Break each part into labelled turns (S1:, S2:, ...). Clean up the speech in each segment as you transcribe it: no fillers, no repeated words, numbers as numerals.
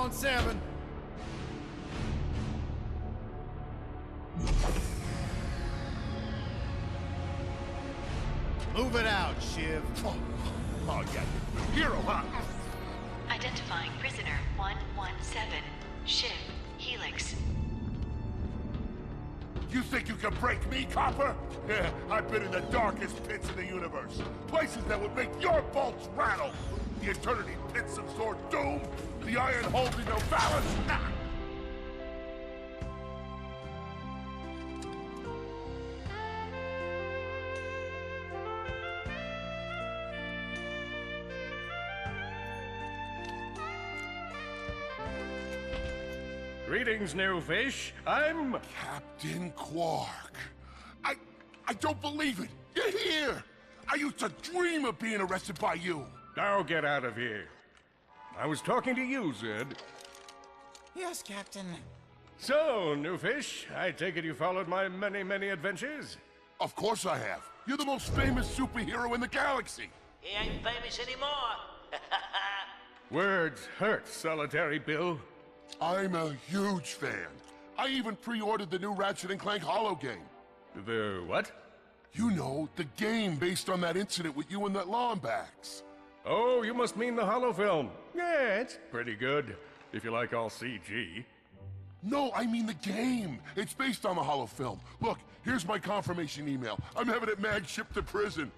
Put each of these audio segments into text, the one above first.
S1: on 7. Move it out, Shiv.
S2: Oh yeah. Hero, huh?
S3: Identifying prisoner 117, Shiv, Helix.
S2: You think you can break me, copper? Yeah, I've been in the darkest pits of the universe. Places that would make your bolts rattle. The eternity pits of Sword Doom, the iron holding no balance. Nah.
S4: Greetings, new fish. I'm...
S2: Captain Quark. I don't believe it. You're here. I used to dream of being arrested by you.
S4: Now get out of here. I was talking to you, Zed.
S1: Yes, Captain.
S4: So, new fish, I take it you followed my many, many adventures?
S2: Of course I have. You're the most famous superhero in the galaxy.
S5: He ain't famous anymore.
S4: Words hurt, Solitary Bill.
S2: I'm a huge fan. I even pre-ordered the new Ratchet Clank holo game.
S4: The what?
S2: You know, the game based on that incident with you and that Lombax.
S4: Oh, you must mean the holo film. Yeah, it's pretty good, if you like all CG.
S2: No, I mean the game. It's based on the holo film. Look, here's my confirmation email. I'm having it mag shipped to prison.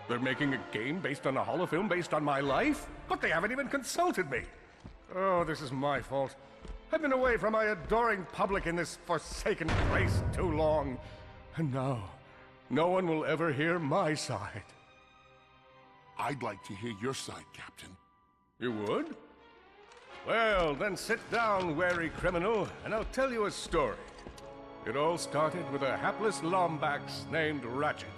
S4: They're making a game based on a holo film based on my life? But they haven't even consulted me. Oh, this is my fault. I've been away from my adoring public in this forsaken place too long. And now, no one will ever hear my side.
S2: I'd like to hear your side, Captain.
S4: You would? Well, then sit down, wary criminal, and I'll tell you a story. It all started with a hapless Lombax named Ratchet.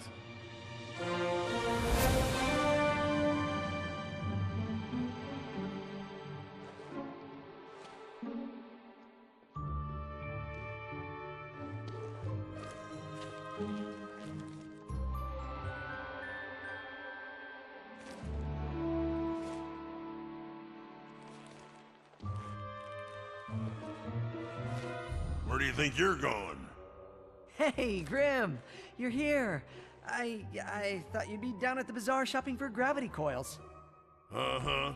S2: Where do you think you're going?
S6: Hey, Grim, you're here. I thought you'd be down at the bazaar shopping for gravity coils.
S2: Uh-huh.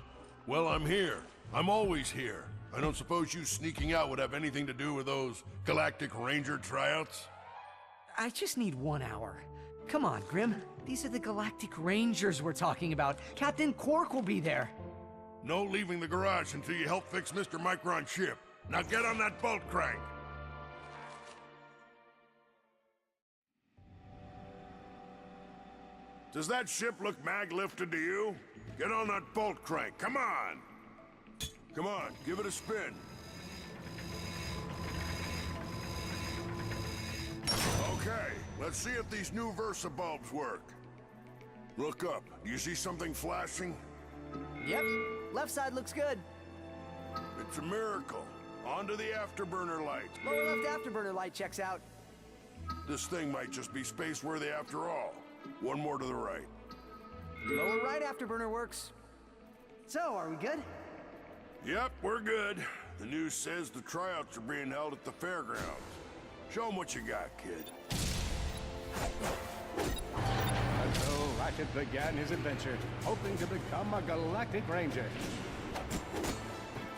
S2: Well, I'm here. I'm always here. I don't suppose you sneaking out would have anything to do with those Galactic Ranger tryouts?
S6: I just need 1 hour. Come on, Grim. These are the Galactic Rangers we're talking about. Captain Quark will be there.
S2: No leaving the garage until you help fix Mr. Micron's ship. Now get on that bolt crank. Does that ship look mag-lifted to you? Get on that bolt crank, come on! Come on, give it a spin. Okay, let's see if these new Versa bulbs work. Look up, do you see something flashing?
S6: Yep, left side looks good.
S2: It's a miracle. Onto the afterburner light.
S6: Lower left afterburner light checks out.
S2: This thing might just be space-worthy after all. One more to the right.
S6: Lower right afterburner works. So, are we good?
S2: Yep, we're good. The news says the tryouts are being held at the fairgrounds. Show 'em what you got, kid.
S4: And so Ratchet began his adventure, hoping to become a Galactic Ranger.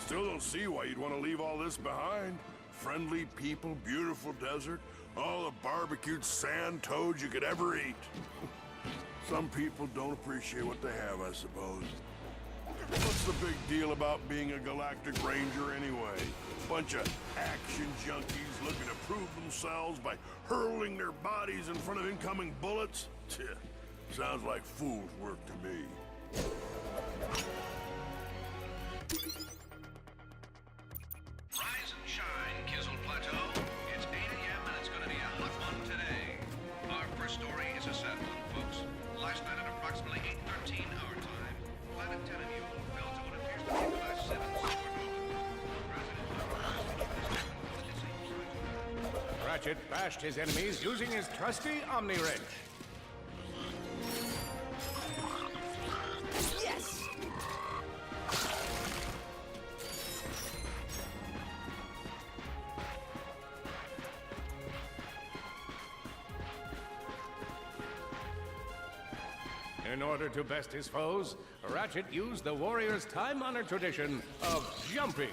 S2: Still don't see why you'd want to leave all this behind. Friendly people, beautiful desert, all the barbecued sand toads you could ever eat. Some people don't appreciate what they have, I suppose. What's the big deal about being a Galactic Ranger anyway? Bunch of action junkies looking to prove themselves by hurling their bodies in front of incoming bullets? Sounds like fool's work to me.
S7: Rise and shine, Kizzle Plateau. It's 8 a.m. and it's going to be a hot one today. Our first story is a sad one, folks. Last night at approximately 8:13 our time, Planet Tenamule fell to what appears to be a Class 7 supernova.
S4: Ratchet bashed his enemies using his trusty Omni Wrench.
S6: Yes!
S4: In order to best his foes, Ratchet used the warrior's time-honored tradition of jumping.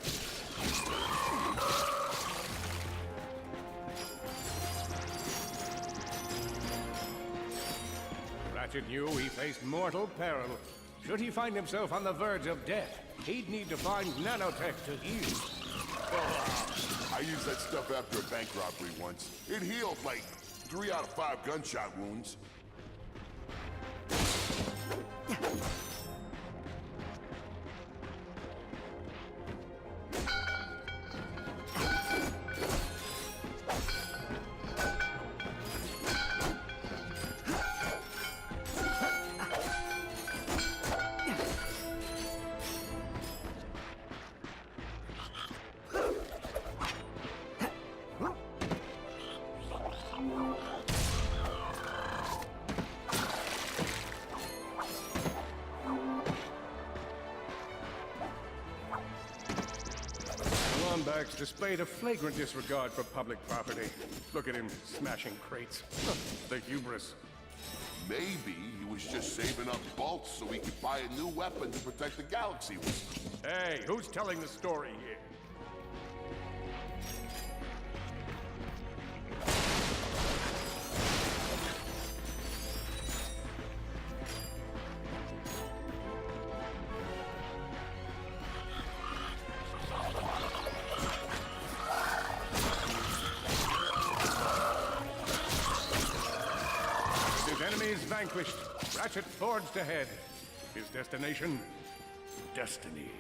S4: Ratchet knew he faced mortal peril. Should he find himself on the verge of death, he'd need to find nanotech to heal.
S2: I used that stuff after a bank robbery once. It healed like 3 out of 5 gunshot wounds.
S4: Lombax displayed a flagrant disregard for public property. Look at him smashing crates. The hubris.
S2: Maybe he was just saving up bolts so he could buy a new weapon to protect the galaxy with.
S4: Hey, who's telling the story here? Enemies vanquished, Ratchet forged ahead. His destination? Destiny.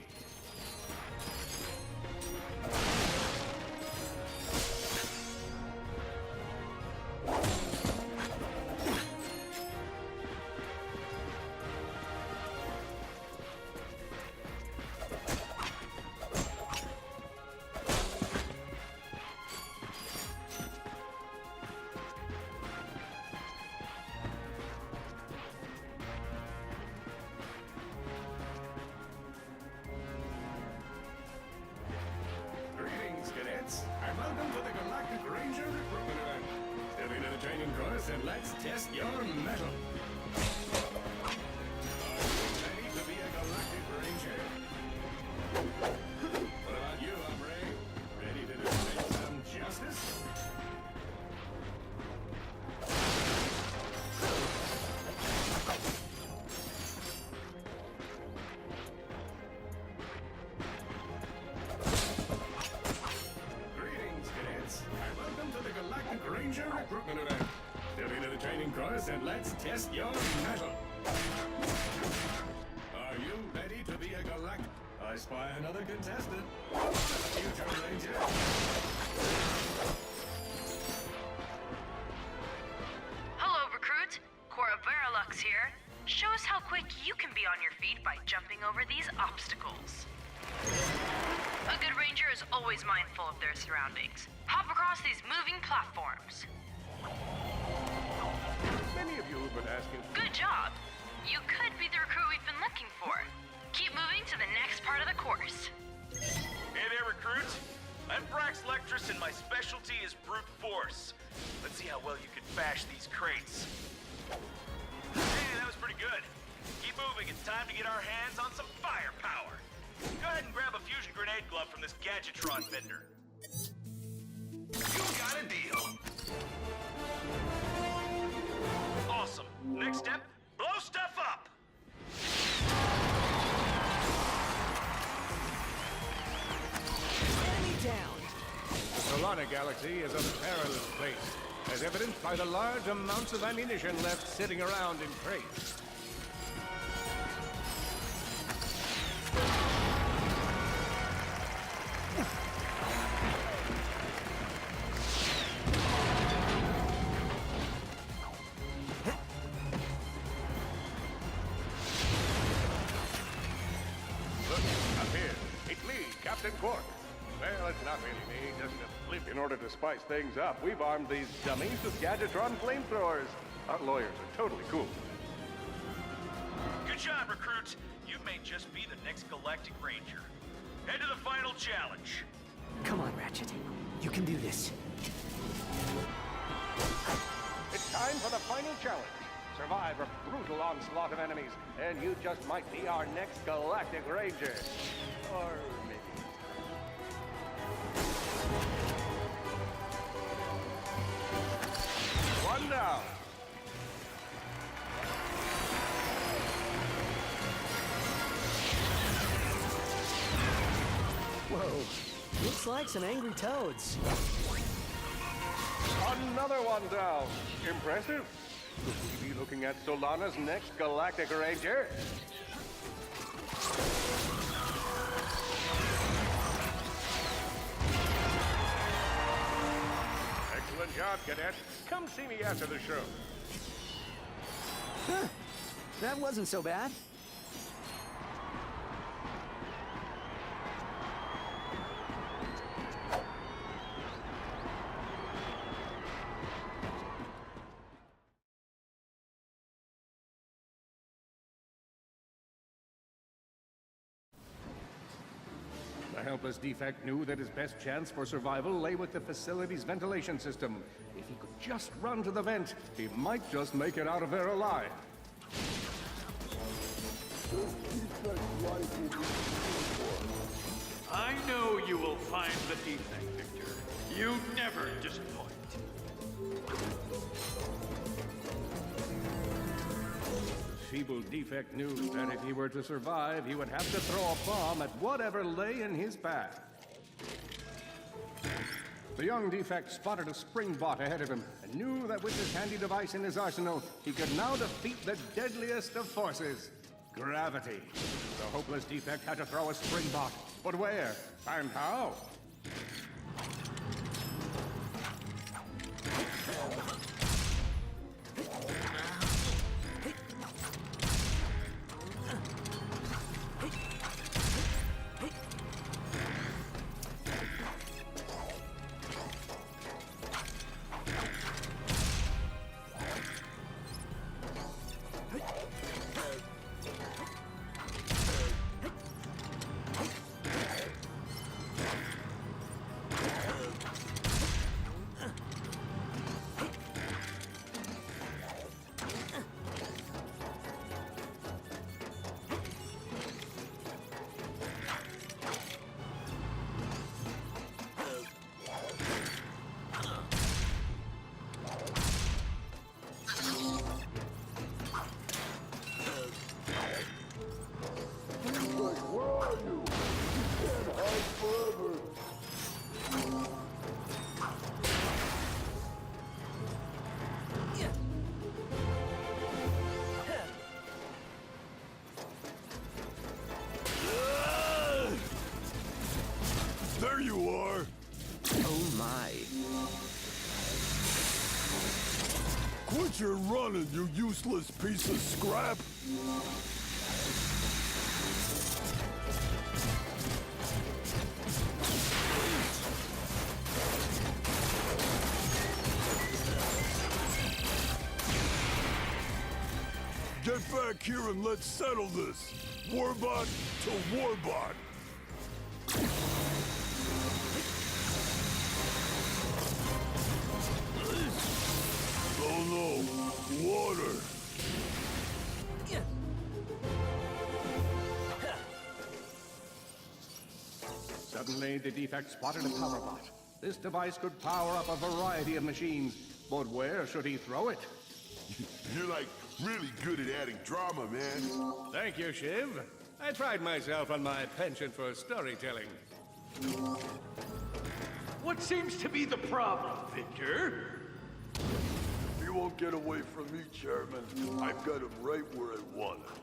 S4: And welcome to the Galactic Ranger Recruitment Event. Step into the training course and let's test your mettle. Are you ready to be a Galactic Ranger? What about you, hombre? Ready to display some justice? Ranger Recruitment Event. Step into the training course and let's test your mettle. Are you ready to be a galactic? I spy another contestant. Future Ranger.
S8: Hello, recruit. Cora Verilux here. Show us how quick you can be on your feet by jumping over these obstacles. A good ranger is always mindful of their surroundings. Hop across these moving platforms.
S4: Many of you have been asking.
S8: Good job. You could be the recruit we've been looking for. Keep moving to the next part of the course.
S9: Hey there, recruits. I'm Brax Lectrus and my specialty is brute force. Let's see how well you can bash these crates. Hey, that was pretty good. Keep moving. It's time to get our hands on some firepower. Go ahead and grab a fusion grenade glove from this Gadgetron vendor. You got a deal. Awesome. Next step, blow stuff up.
S6: Enemy down!
S4: The Solana Galaxy is a perilous place, as evidenced by the large amounts of ammunition left sitting around in crates. Captain Quark. Well, it's not really me, just a flip. In order to spice things up, we've armed these dummies with Gadgetron flamethrowers. Our lawyers are totally cool.
S9: Good job, recruits. You may just be the next Galactic Ranger. Head to the final challenge.
S6: Come on, Ratchet. You can do this.
S4: It's time for the final challenge. survive a brutal onslaught of enemies, and you just might be our next Galactic Ranger. Or maybe. One down.
S6: Whoa, looks like some angry toads.
S4: Another one down. Impressive. Could we be looking at Solana's next Galactic Ranger? Excellent job, Cadet. Come see me after the show.
S6: Huh, that wasn't so bad.
S4: The helpless defect knew that his best chance for survival lay with the facility's ventilation system. If he could just run to the vent, he might just make it out of there alive.
S10: I know you will find the defect, Victor. You never disappoint.
S4: The feeble defect knew that if he were to survive, he would have to throw a bomb at whatever lay in his path. The young defect spotted a spring bot ahead of him and knew that with this handy device in his arsenal, he could now defeat the deadliest of forces, gravity. The hopeless defect had to throw a spring bot, but where and how?
S2: There you are!
S6: Oh my.
S2: Quit your running, you useless piece of scrap! Get back here and let's settle this! Warbot to Warbot! Oh no! Water!
S4: Suddenly, the defect spotted a power bot. This device could power up a variety of machines, but where should he throw it?
S2: You're like really good at adding drama, man.
S4: Thank you, Shiv. I pride myself on my penchant for storytelling.
S10: What seems to be the problem, Victor?
S2: You won't get away from me, Chairman. I've got him right where I want him.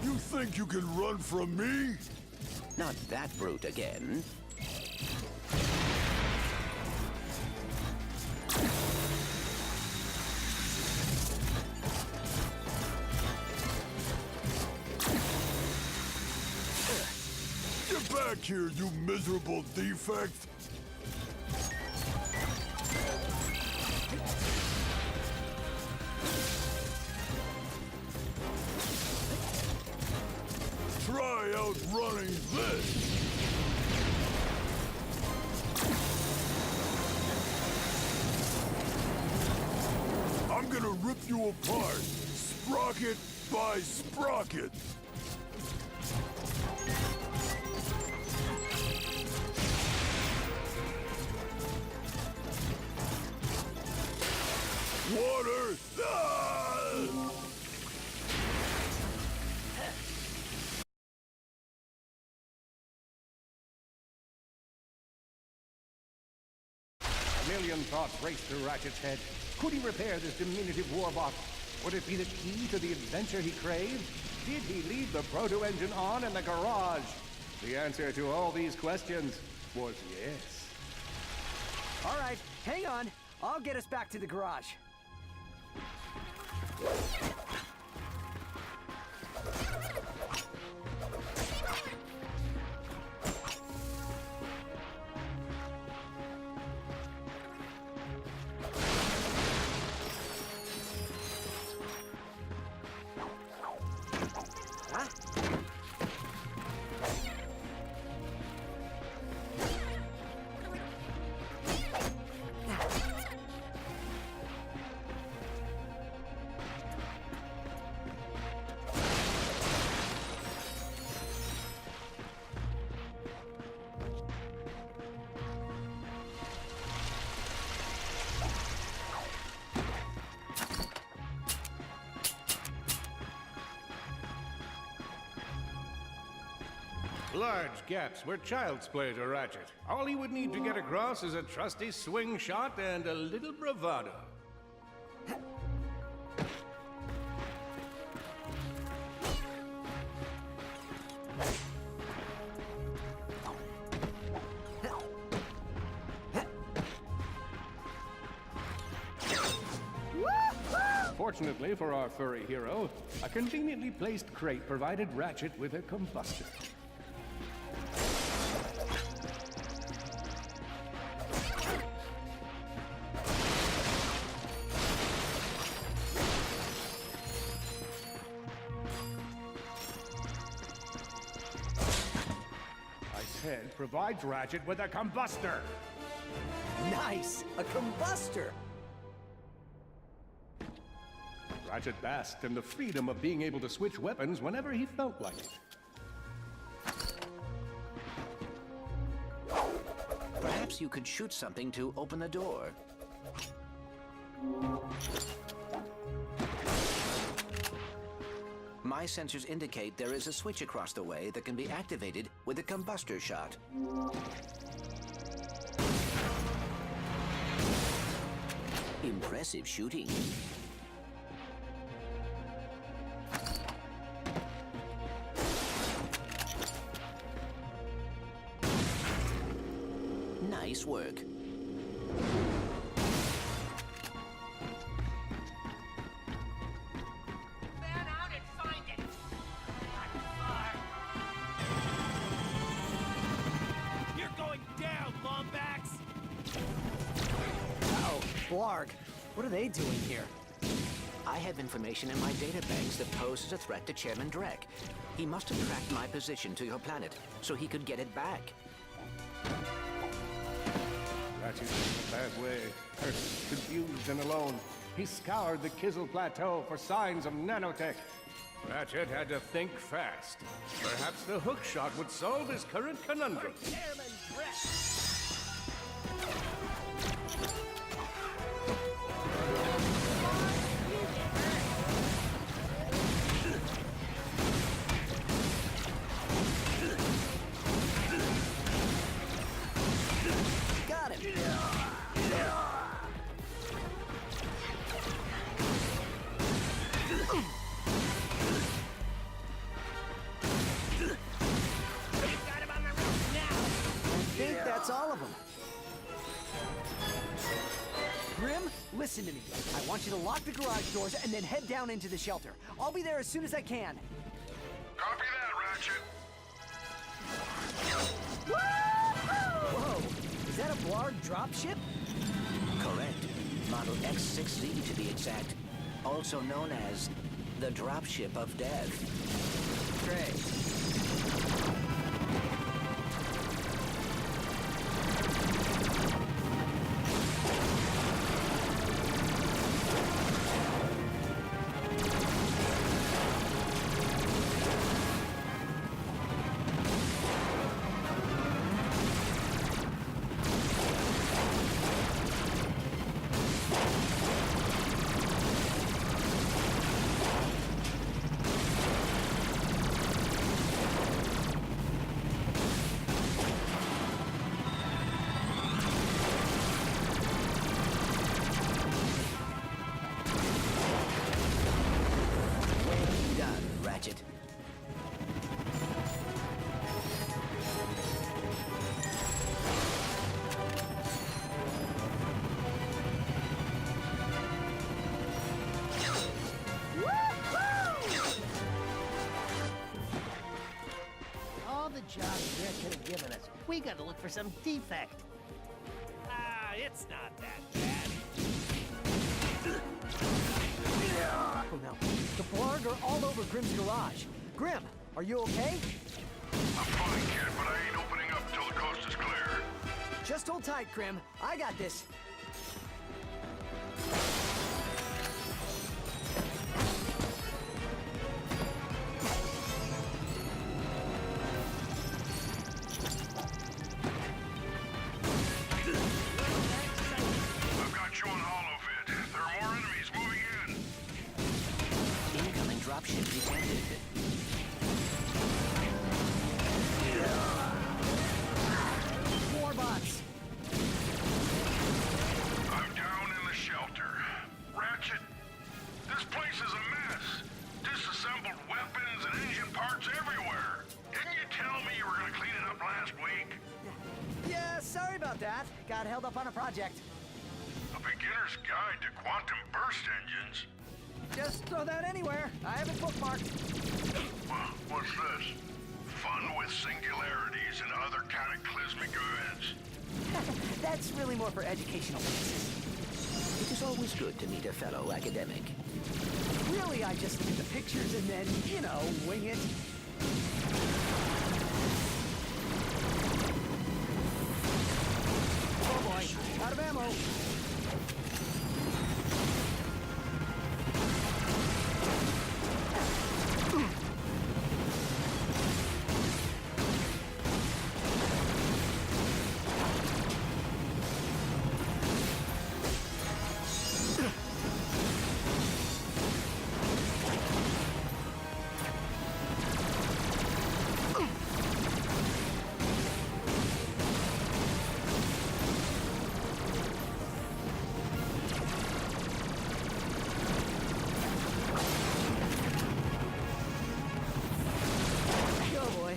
S2: You think you can run from me?
S11: Not that brute again.
S2: Get back here, you miserable defect! Try outrunning this! I'm gonna rip you apart, sprocket by sprocket! Water! Ah!
S4: A million thoughts raced through Ratchet's head. Could he repair this diminutive warbot? Would it be the key to the adventure he craved? Did he leave the proto-engine on in the garage? The answer to all these questions was yes.
S6: All right, hang on. I'll get us back to the garage. Huh?
S4: Large gaps were child's play to Ratchet. All he would need to get across is a trusty swing shot and a little bravado. Fortunately for our furry hero, a conveniently placed crate provided Ratchet with a combustor. Provides Ratchet with a combustor.
S6: Nice! A combustor!
S4: Ratchet basked in the freedom of being able to switch weapons whenever he felt like it.
S11: Perhaps you could shoot something to open the door. My sensors indicate there is a switch across the way that can be activated with a combustor shot. Impressive shooting. Nice work.
S6: Blarg, what are they doing here?
S11: I have information in my databanks that poses a threat to Chairman Drek. He must have tracked my position to your planet, so he could get it back.
S4: Ratchet was in a bad way. Hurt, confused, and alone. He scoured the Kizzle Plateau for signs of nanotech. Ratchet had to think fast. Perhaps the hook shot would solve his current conundrum.
S5: Chairman Drek!
S6: Got him! Grim, listen to me. I want you to lock the garage doors and then head down into the shelter. I'll be there as soon as I can.
S2: Copy that, Ratchet.
S6: Whoa! Is that a Blarg dropship?
S11: Correct. Model X6Z to be exact. Also known as the Dropship of Death.
S6: Great.
S11: Ratchet.
S5: All the jobs Dredd could have given us. We gotta look for some defect.
S10: Ah, it's not that bad.
S6: Oh no. The Blarg are all over Grim's garage. Grim, are you okay?
S2: I'm fine, kid, but I ain't opening up till the coast is clear.
S6: Just hold tight, Grim. I got this.
S2: I've got you on holovid. There are more enemies moving in.
S11: Incoming dropship detected.
S6: More bots.
S2: I'm down in the shelter. Ratchet, this place is a mess. Disassembled weapons and engine parts everywhere. Didn't you tell me you were gonna clean it up last week?
S6: Yeah, sorry about that. Got held up on a project.
S2: A beginner's guide to quantum burst engines.
S6: Just throw that anywhere. I have it bookmarked.
S2: What's this? Fun with singularities and other cataclysmic events.
S6: That's really more for educational purposes.
S11: It is always good to meet a fellow academic.
S6: Really, I just look at the pictures and then, you know, wing it. Oh boy, out of ammo. Oh boy.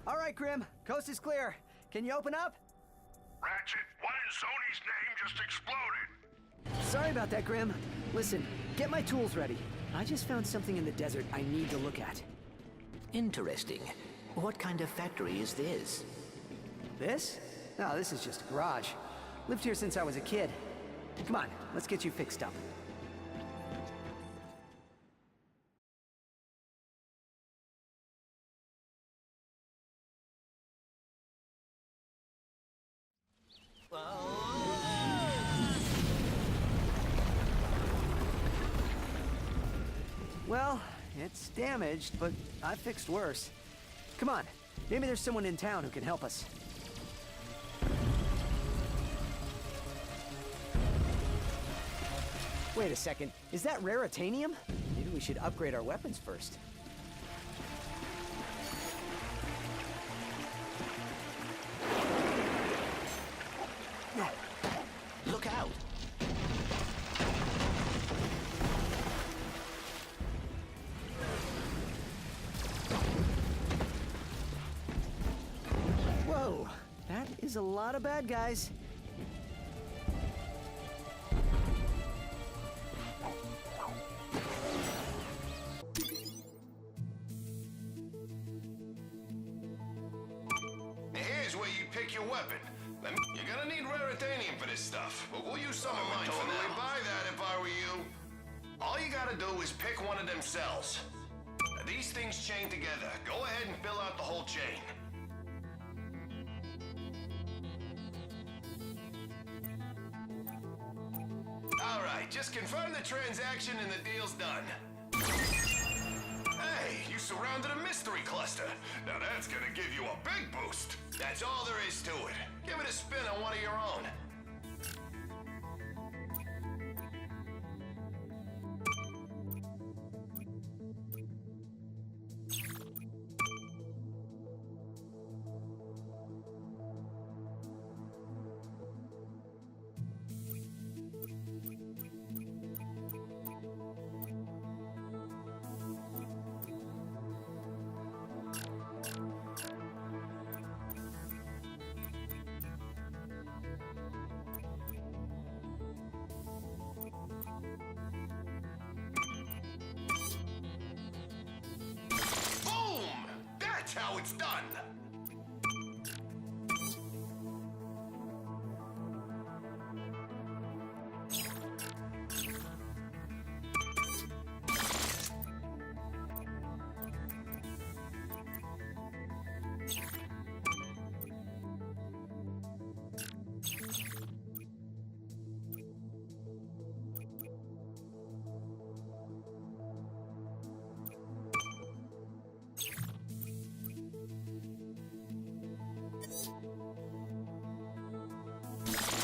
S6: All right, Grim. Coast is clear. Can you open up?
S2: Ratchet, what in Sony's name just exploded?
S6: Sorry about that, Grim. Listen, get my tools ready. I just found something in the desert I need to look at.
S11: Interesting. What kind of factory is this?
S6: This? No, this is just a garage. Lived here since I was a kid. Come on, let's get you fixed up. Well, it's damaged, but I fixed worse. Come on, maybe there's someone in town who can help us. Wait a second, is that raritanium? Maybe we should upgrade our weapons first.
S11: Look out!
S6: Whoa, that is a lot of bad guys.
S12: Here's where you pick your weapon. You're gonna need raritanium for this stuff, but we'll use some of mine for now. I would totally buy that if I were you. All you gotta do is pick one of them cells. Now, these things chain together. Go ahead and fill out the whole chain. All right, just confirm the transaction and the deal's done. Hey, you surrounded a mystery cluster. Now that's gonna give you a big boost. That's all there is to it. Give it a spin on one of your own. That's how it's done!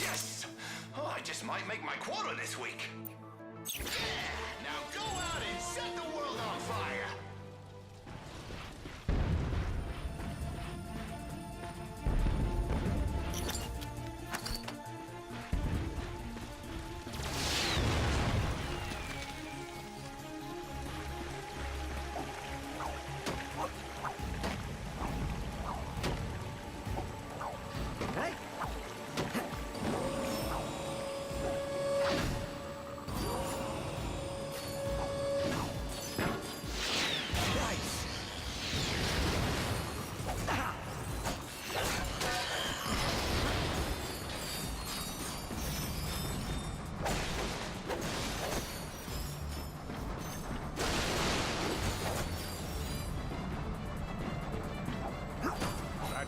S12: Yes! Oh, I just might make my quota this week. Yeah! Now go out and set the world on fire!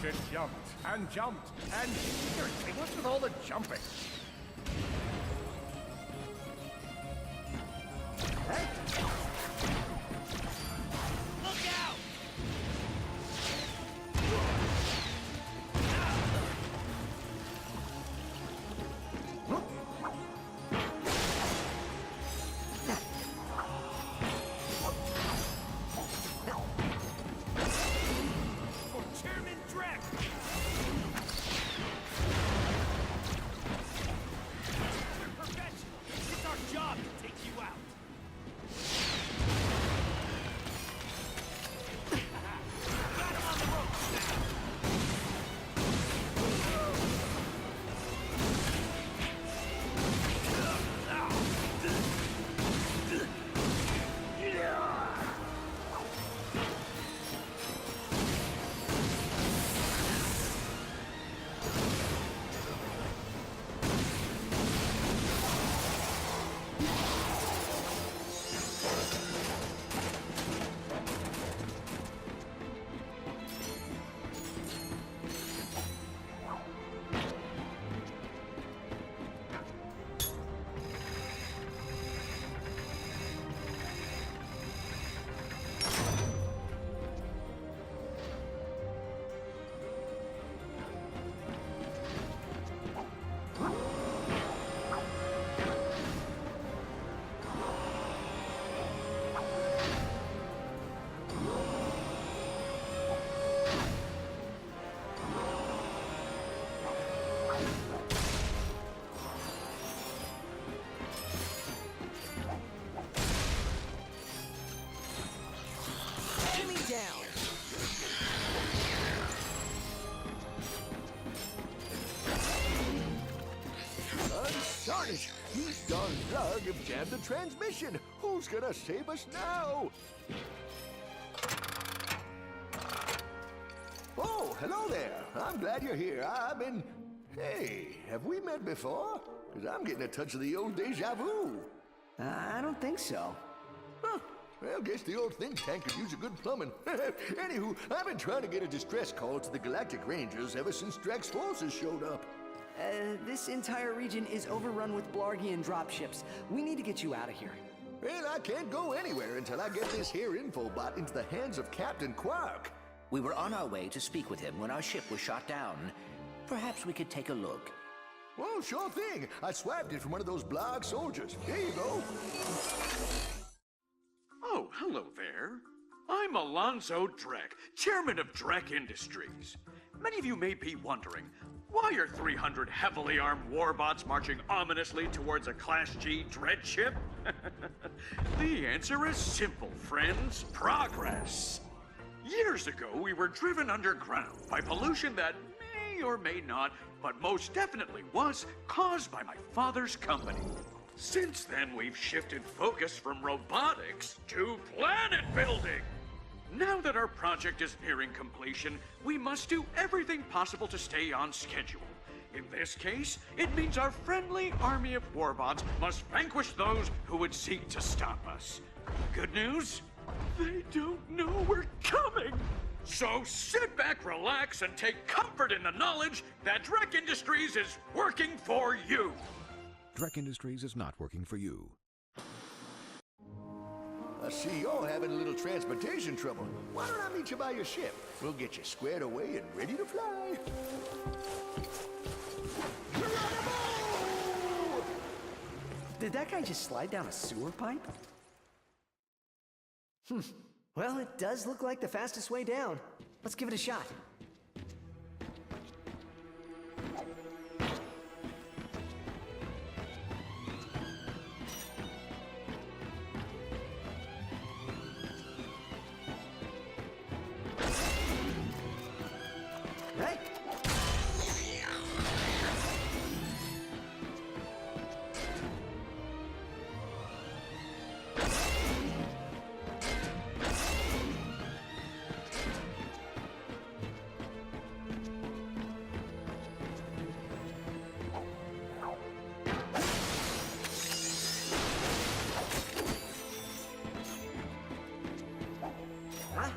S4: Ratchet jumped and jumped and... Seriously, what's with all the jumping?
S1: Look out!
S12: For Chairman Drek!
S13: darn drug have jammed the transmission. Who's gonna save us now? Oh, hello there. I'm glad you're here. Hey, have we met before? Because I'm getting a touch of the old deja vu.
S6: I don't think so.
S13: Huh. Well, guess the old think tank could use a good plumbing. Anywho, I've been trying to get a distress call to the Galactic Rangers ever since Drax's forces showed up.
S6: This entire region is overrun with Blargian dropships. We need to get you out of here.
S13: Well, I can't go anywhere until I get this here infobot into the hands of Captain Quark.
S11: We were on our way to speak with him when our ship was shot down. Perhaps we could take a look.
S13: Well, sure thing. I swapped it from one of those Blarg soldiers. Here you go.
S10: Oh, hello there. I'm Alonzo Drek, chairman of Drek Industries. Many of you may be wondering, why are 300 heavily armed warbots marching ominously towards a Class G dread ship? The answer is simple, friends. Progress. Years ago, we were driven underground by pollution that may or may not, but most definitely was, caused by my father's company. Since then, we've shifted focus from robotics to planet building. Now that our project is nearing completion, we must do everything possible to stay on schedule. In this case, it means our friendly army of warbots must vanquish those who would seek to stop us. Good news? They don't know we're coming! So sit back, relax, and take comfort in the knowledge that Drek Industries is working for you!
S14: Drek Industries is not working for you.
S13: I see you're having a little transportation trouble. Why don't I meet you by your ship? We'll get you squared away and ready to fly.
S6: Did that guy just slide down a sewer pipe? Well, it does look like the fastest way down. Let's give it a shot. Hey! Huh?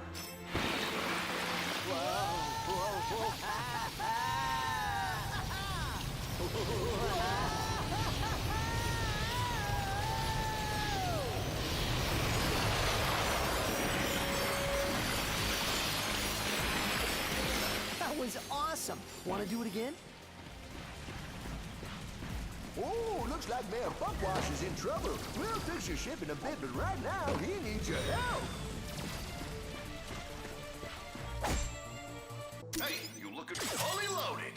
S6: That was awesome. Want to do it again?
S13: Oh, looks like Mayor Buckwash is in trouble. We'll fix your ship in a bit, but right now, he needs your help.
S12: Hey, you looking fully loaded.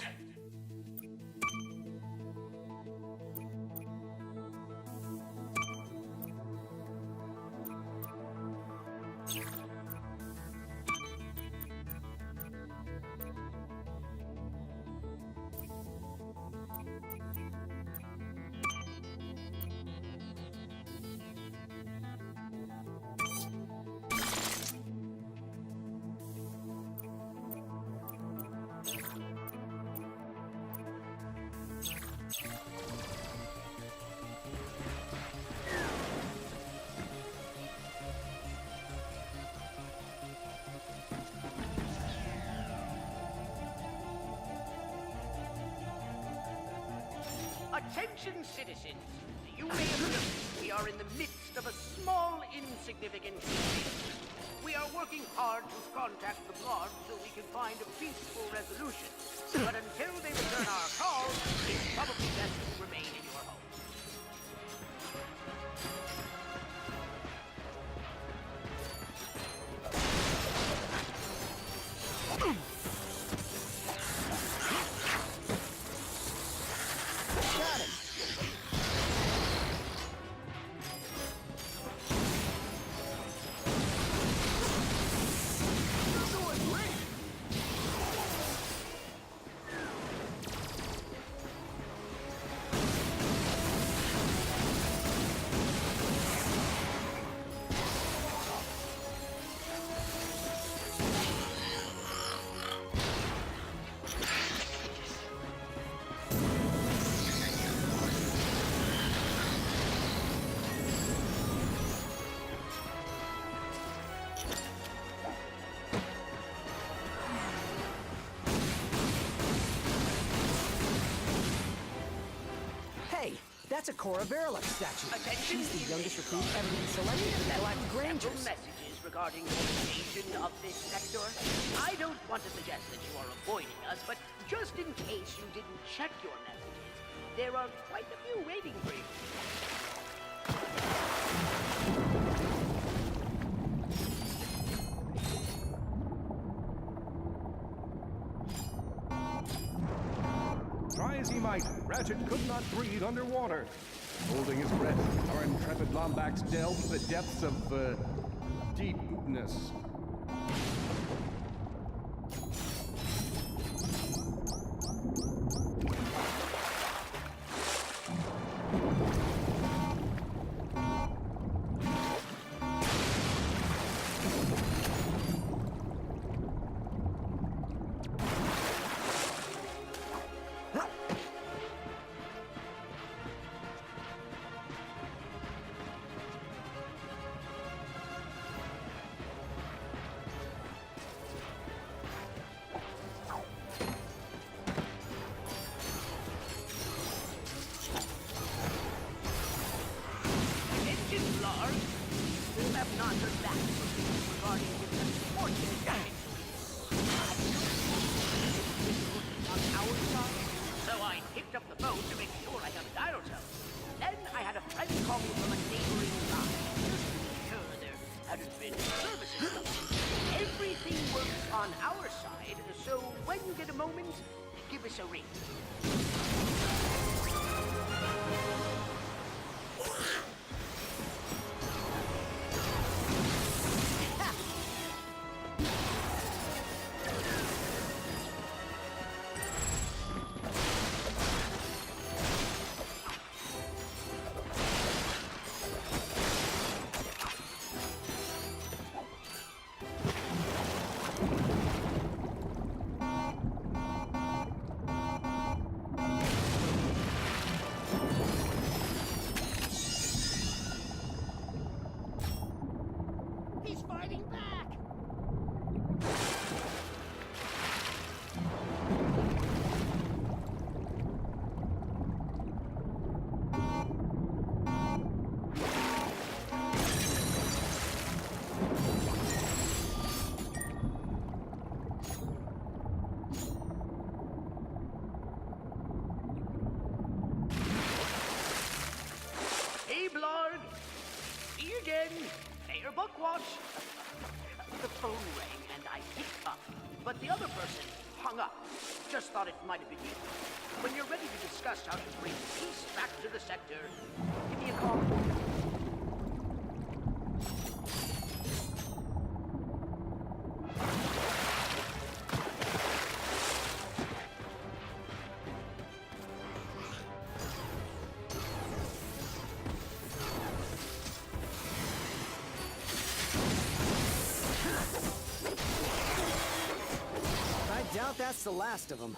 S5: Attention, citizens. You may have noticed we are in the midst of a small, insignificant dispute. We are working hard to contact the Blood so we can find a peaceful resolution. But until they return our call, it's probably best to remain in your home.
S13: Got it. You're doing great.
S6: That's a Cora Verilux statue.
S5: Attention,
S6: She's the youngest recruit ever been selected to the Galactic Rangers.
S5: Several messages regarding your invasion of this sector. I don't want to suggest that you are avoiding us, but just in case you didn't check your messages, there are quite a few waiting for you.
S4: Try as he might, Ratchet could not breathe underwater. Holding his breath, our intrepid Lombax delved the depths of, deepness.
S5: Give us a ring. Mayor Buckwash. The phone rang and I picked up, but the other person hung up. Just thought it might have been you. When you're ready to discuss how to bring peace back to the sector, give me a call.
S6: I doubt that's the last of them.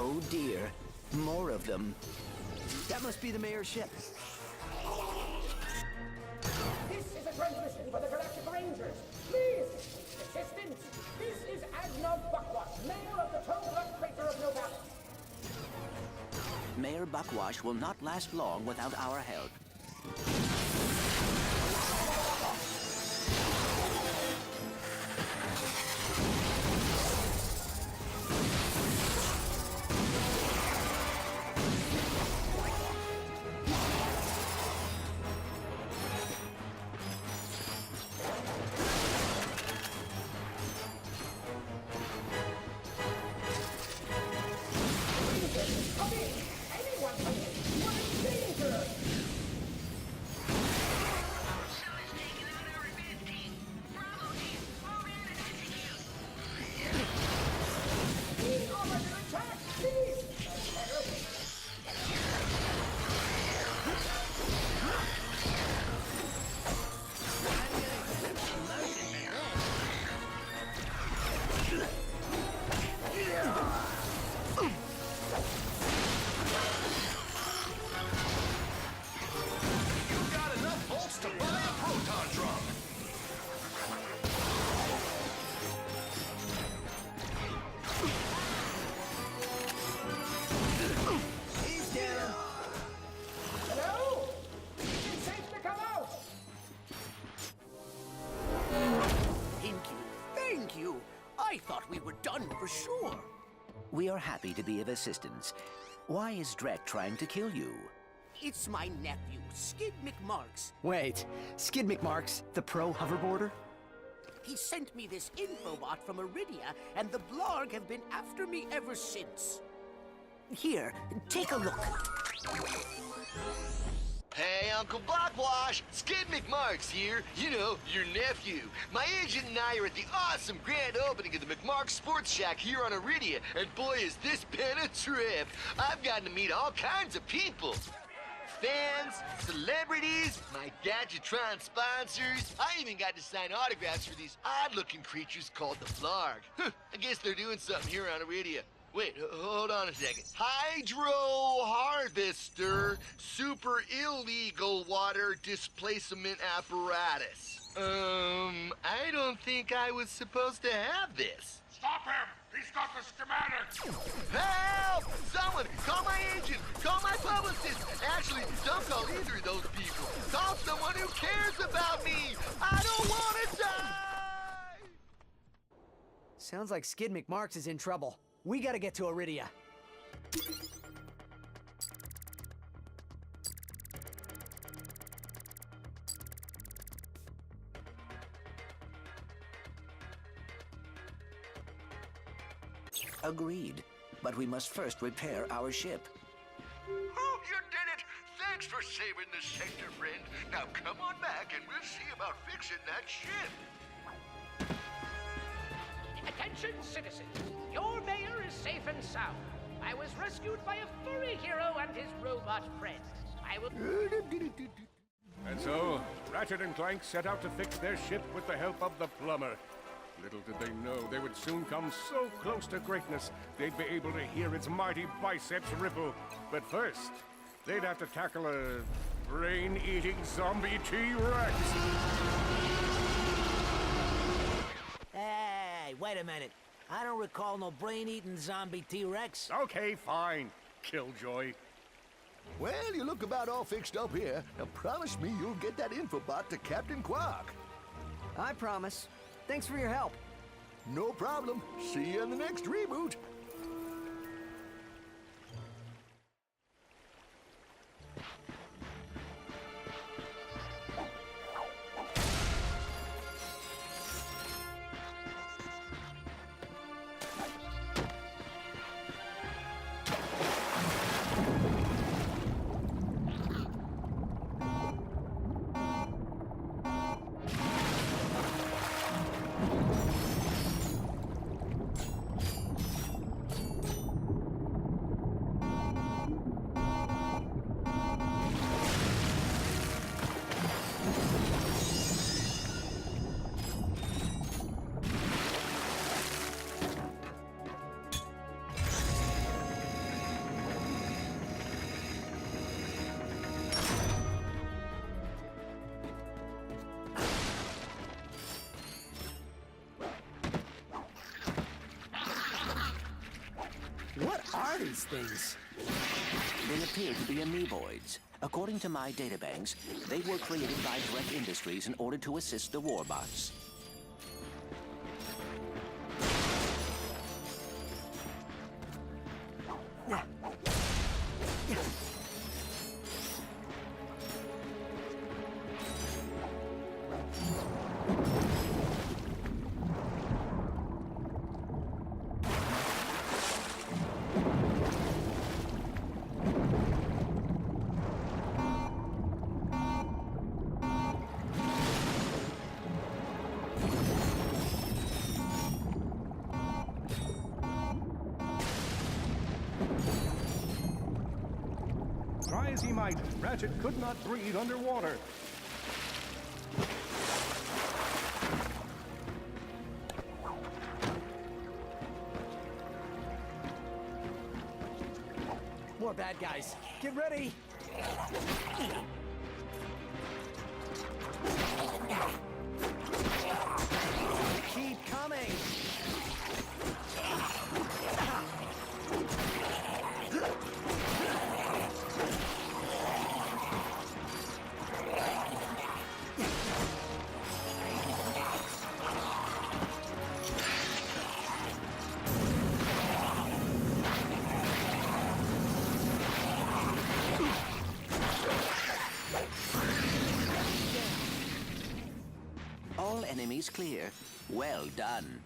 S11: Oh dear, more of them.
S6: That must be the mayor's ship.
S15: This is a transmission for the Galactic Rangers. Please, assistance. This is Admiral Buckwash, mayor of the Toe-Blood Crater of Novak.
S11: Mayor Buckwash will not last long without our help.
S12: You got enough bolts to buy a proton drum.
S15: He's down. Hello? It's safe to come out.
S11: Thank you. I thought we were done for sure. We are happy to be of assistance. Why is Drek trying to kill you?
S5: It's my nephew, Skid McMarks.
S6: Wait, Skid McMarks, the pro hoverboarder?
S5: He sent me this infobot from Iridia, and the Blarg have been after me ever since.
S11: Here, take a look.
S16: Hey, Uncle Blackwash! Skid McMarks here. You know, your nephew. My agent and I are at the awesome grand opening of the McMarks Sports Shack here on Iridia, and boy, has this been a trip. I've gotten to meet all kinds of people. Fans, celebrities, my Gadgetron sponsors. I even got to sign autographs for these odd-looking creatures called the Blarg. I guess they're doing something here on Iridia. Wait, hold on a second. Hydro Harvester Super Illegal Water Displacement Apparatus. I don't think I was supposed to have this.
S4: Stop him! He's got the schematics!
S16: Help! Someone! Call my agent! Call my publicist! Actually, don't call either of those people. Call someone who cares about me! I don't want to die!
S6: Sounds like Skid McMarks is in trouble. We gotta get to Iridia.
S11: Agreed. But we must first repair our ship.
S13: Oh, you did it! Thanks for saving the sector, friend. Now come on back and we'll see about fixing that ship.
S15: Attention, citizens. Your mayor is safe and sound. I was rescued by a furry hero and his robot friend. I will...
S4: And so, Ratchet and Clank set out to fix their ship with the help of the plumber. Little did they know they would soon come so close to greatness, they'd be able to hear its mighty biceps ripple. But first, they'd have to tackle a brain-eating zombie T-Rex.
S11: Hey, wait a minute. I don't recall no brain-eating zombie T-Rex.
S4: Okay, fine. Killjoy.
S13: Well, you look about all fixed up here. Now promise me you'll get that infobot to Captain Quark.
S6: I promise. Thanks for your help.
S13: No problem. See you in the next reboot.
S6: What are these things?
S11: They appear to be amoeboids. According to my databanks, they were created by Drek Industries in order to assist the warbots.
S4: Try as he might, Ratchet could not breathe underwater.
S6: more bad guys. Get ready! Keep coming!
S11: All enemies clear. Well done.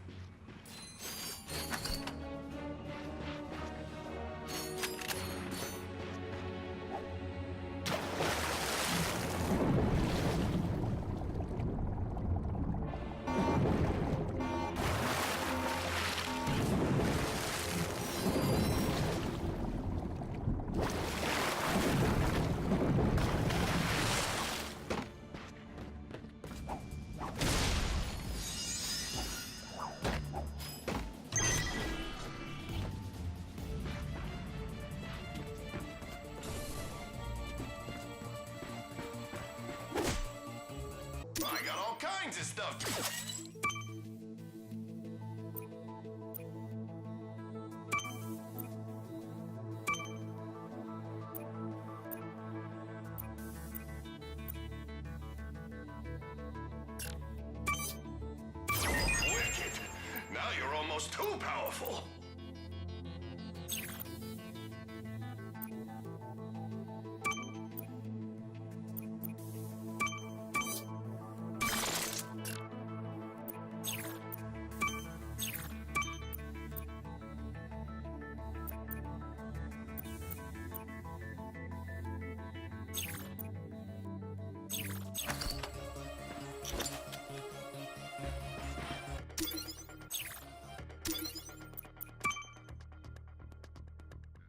S12: I got all kinds of stuff. Wicked. Now you're almost too powerful.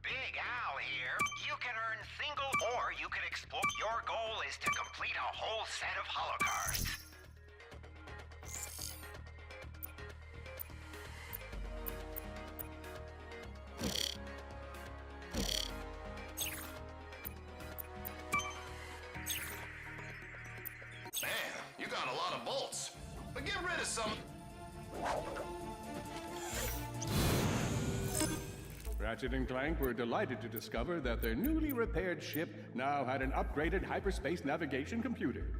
S17: Big Al here. You can earn single or you can explore. Your goal is to complete a whole set of holocards.
S12: Man, you got a lot of bolts. But get rid of some.
S4: Ratchet and Clank were delighted to discover that their newly repaired ship now had an upgraded hyperspace navigation computer.